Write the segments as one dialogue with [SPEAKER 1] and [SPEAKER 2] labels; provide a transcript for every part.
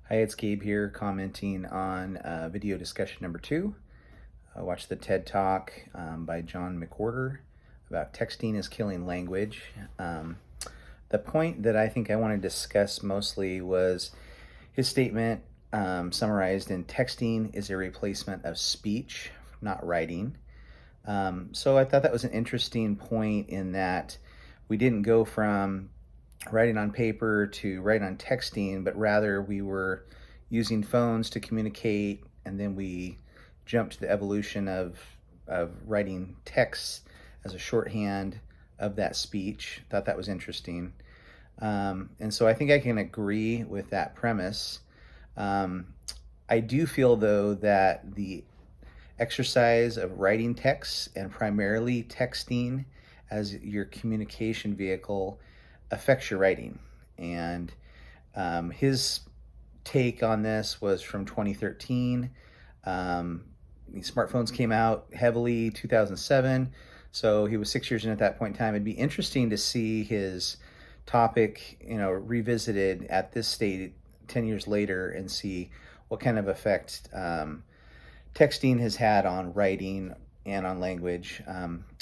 [SPEAKER 1] Hi, it's Gabe here commenting on video discussion number 2. I watched the TED Talk by John McWhorter about texting is killing language. The point that I think I want to discuss mostly was his statement summarized in texting is a replacement of speech, not writing. So I thought that was an interesting point in that we didn't go from writing on paper to write on texting, but rather we were using phones to communicate, and then we jumped to the evolution of writing texts as a shorthand of that speech. Thought that was interesting. And so I think I can agree with that premise. I do feel, though, that the exercise of writing texts and primarily texting as your communication vehicle affects your writing. And his take on this was from 2013. Smartphones came out heavily 2007, so he was 6 years in at that point in time. It'd be interesting to see his topic, revisited at this state 10 years later and see what kind of effect texting has had on writing and on language.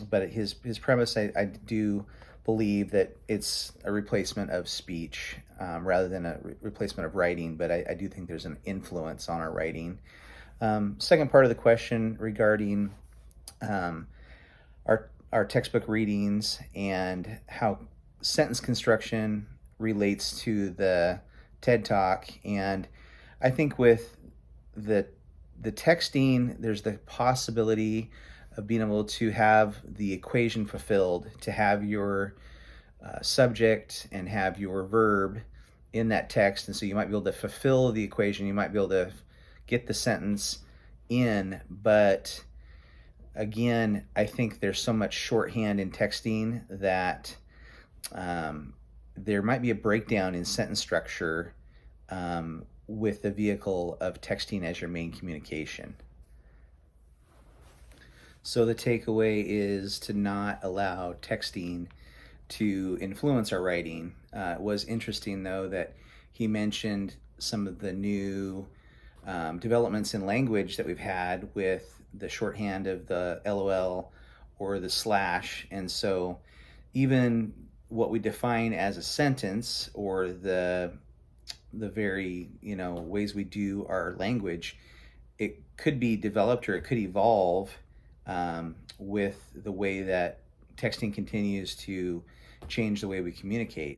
[SPEAKER 1] But his premise, I do believe that it's a replacement of speech rather than a replacement of writing, but I do think there's an influence on our writing. Second part of the question regarding our textbook readings and how sentence construction relates to the TED Talk. And I think with the texting, there's the possibility of being able to have the equation fulfilled, to have your subject and have your verb in that text. And so you might be able to fulfill the equation, you might be able to get the sentence in. But again, I think there's so much shorthand in texting that there might be a breakdown in sentence structure with the vehicle of texting as your main communication. So the takeaway is to not allow texting to influence our writing. It was interesting, though, that he mentioned some of the new developments in language that we've had with the shorthand of the LOL or the slash. And so even what we define as a sentence, or the very ways we do our language, it could be developed or it could evolve with the way that texting continues to change the way we communicate.